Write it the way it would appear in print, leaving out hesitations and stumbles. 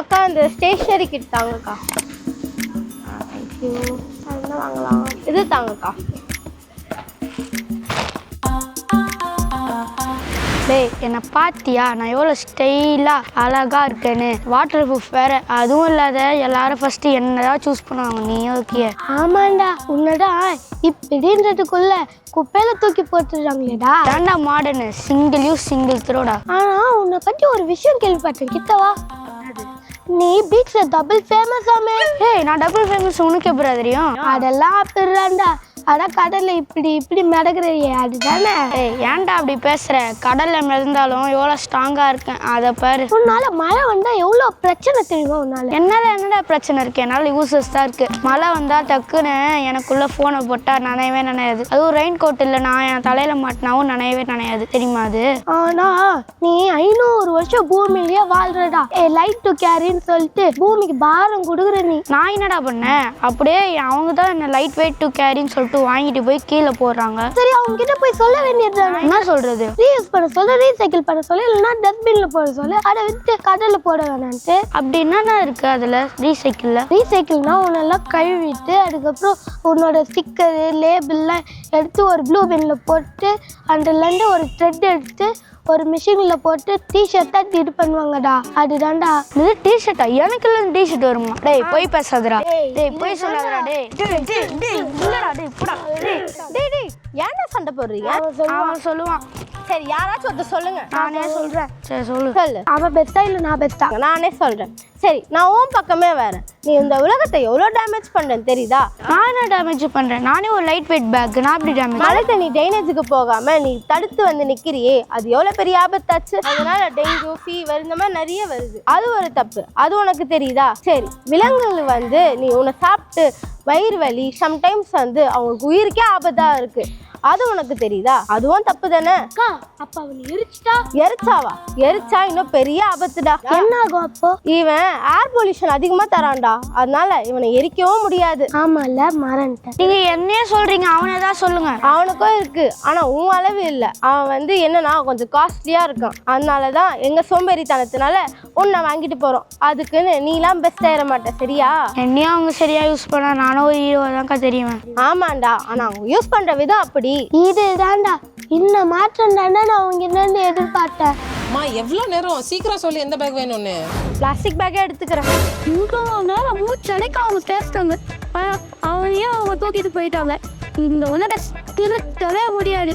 அக்கா இந்த stationary kit தாங்கக்கா. Thank you. என்ன வாங்கலாம்? இது தாங்கக்கா. டேய் என்னை பார்த்தியா, நான் எவ்வளோ ஸ்டைலாக அழகாக இருக்கேன்னு. வாட்டர் ப்ரூஃப் வேறு, அதுவும் இல்லாத எல்லாரும் ஃபஸ்ட்டு என்ன தான் சூஸ் பண்ணுவாங்க. நீ ஓகே? ஆமாண்டா, உன்னடா இப்படின்றதுக்குள்ள குப்பையில தூக்கி போட்டுடுறாங்களேடா. ஏன்டா மாடர்னு சிங்கிள் யூஸ் சிங்கிள் த்ரோடா. ஆனா உன்னை பற்றி ஒரு விஷயம் கேள்விப்பட்டேன். கிட்டவா, நீ பீச்ல டபுள் ஃபேமஸ் ஆமே. ஏய் நான் டபுள் ஃபேமஸ் உனக்கு எப்படி தெரியும்? அதெல்லாம் அப்படிதான்டா. அதான் கடல்ல இப்படி இப்படி மிதக்குறியே அதுதானே. ஏய் ஏன்டா அப்படி பேசுற? கடல்ல மிதந்தாலும் எவ்வளோ ஸ்ட்ராங்கா இருக்கேன், அதை பாரு. உன்னால மழை வந்தா எவ்வளோ பிரச்சனை தெரியுமா? உன்னால என்னடா பிரச்சனை இருக்கு? என்னால் யூசஸ் தான் இருக்கு. மழை வந்தா டக்குன்னு எனக்குள்ள ஃபோனை போட்டா நனையவே நனையாது. அதுவும் ரெயின் கோட் இல்லை, நான் என் தலையில மாட்டினாவும் நனையவே நனையாது, தெரியுமா அது? ஆனா நீ 500 வருஷம் பூமியிலேயே வாழ்றடா. லைட் டு கேரின்னு சொல்லிட்டு பூமிக்கு பாரம் கொடுக்குற நீ. நான் என்னடா பண்ணேன்? அப்படியே அவங்க தான் என்ன லைட் வெயிட் டு கேரின்னு சொல்லிட்டு வாங்கிட்டு போய் கீழே போடுறாங்க. சரி அவங்க கிட்ட போய் சொல்ல வேண்டியது. என்ன சொல்றது? ரீயூஸ் பண்ண சொல்ல, ரீசைக்கிள் பண்ண சொல்ல, இல்லைன்னா டஸ்ட்பின்ல போட சொல்ல, அதை விட்டு கடல்ல போட வேணான்ட்டு. அப்படி என்னன்னா இருக்கு அதுல ரீசைக்கிள்னா உன்னெல்லாம் கழுவிட்டு அதுக்கப்புறம் உன்னோட ஸ்டிக்கரு லேபிள்லாம் எடுத்து ஒரு ப்ளூ பின்ல போட்டு அதுலேருந்து ஒரு த்ரெட் எடுத்து ஒரு மிஷினில் போட்டு டிஷர்ட்டாக இது பண்ணுவாங்கடா. அதுதான்டா. இது டிஷர்ட்டா? எனக்கு இல்லை டிஷர்ட் வருமா? டேய் போய் பேசாதடா. டேய் போய் சொல்லாதடா. டேய் இல்லடா. டேய் போடா. டேய் ஏன்டா சண்டை போடுறீங்க? அவன் சொல்லுவான். சரி யாராச்சும் ஒருத்தர் சொல்லுங்க. நானே சொல்றேன். சரி சொல்லு. அவன் பெஸ்டா இல்லை நான் பெஸ்டா? நானே சொல்றேன். சரி நான் உன் பக்கமே வரேன். நீ இந்த உலகத்தை எவ்வளோ டேமேஜ் பண்ணுறேன்னு தெரியுதா? நான் என்ன டேமேஜ் பண்றேன்? நானே ஒரு லைட் வெயிட் பேக், நான் அப்படி டேமேஜ். மழை தண்ணி ட்ரைனேஜுக்கு போகாம நீ தடுத்து வந்து நிக்கிறியே, அது எவ்வளோ பெரிய ஆபத்தாச்சு. அதனால டெங்கு ஃபீவர் இந்த மாதிரி நிறைய வருது. அது ஒரு தப்பு, அது உனக்கு தெரியுதா? சரி விலங்குகள் வந்து நீ உன்னை சாப்பிட்டு வயிறு வலி சம்டைம்ஸ் வந்து அவங்களுக்கு உயிருக்கே ஆபத்தா இருக்கு, அது உனக்கு தெரியுதா? அதுவும் தப்பு தானே? அப்ப அவன் எரிச்சா இன்னும் பெரிய ஆபத்துடா. என்ன ஆகும் அப்போ? இவன் ஏர் பொல்யூஷன் அதிகமா தரான்டா, அதனால இவனை எரிக்கவும் முடியாது. ஆமால மறந்துட்டேன். நீங்க என்னையே சொல்றீங்க, அவனை தான் சொல்லுங்க. அவனுக்கும் இருக்கு, ஆனா உன் அளவு இல்லை. அவன் வந்து என்னன்னா கொஞ்சம் காஸ்ட்லியா இருக்கான், அதனாலதான் எங்க சோம்பேறித்தனத்தினால உன்னை வாங்கிட்டு போறோம். அதுக்குன்னு நீலாம் பெஸ்ட் ஆயிட மாட்டேன், சரியா? என்னையும் அவங்க சரியா யூஸ் பண்ணா நானும் ஒரு ஹீரோ தான்க்கா தெரியுவேன். ஆமாண்டா, ஆனா அவங்க யூஸ் பண்ற விதம் அப்படி. இதுதான்டா இந்த மாற்றம் தானே நான் அவங்க என்னன்னு எதிர்பார்த்தேன். அம்மா எவ்வளோ நேரம்? சீக்கிரம் சொல்லி எந்த பேக் வேணும்னு. பிளாஸ்டிக் பேக்கே எடுத்துக்கிறேன். நேரம் மூச்சடைக்க அவங்க பேசுறாங்க, அவனையும் அவங்க தூக்கிட்டு போயிட்டாங்க. இந்த உலக திருத்தவே முடியாது.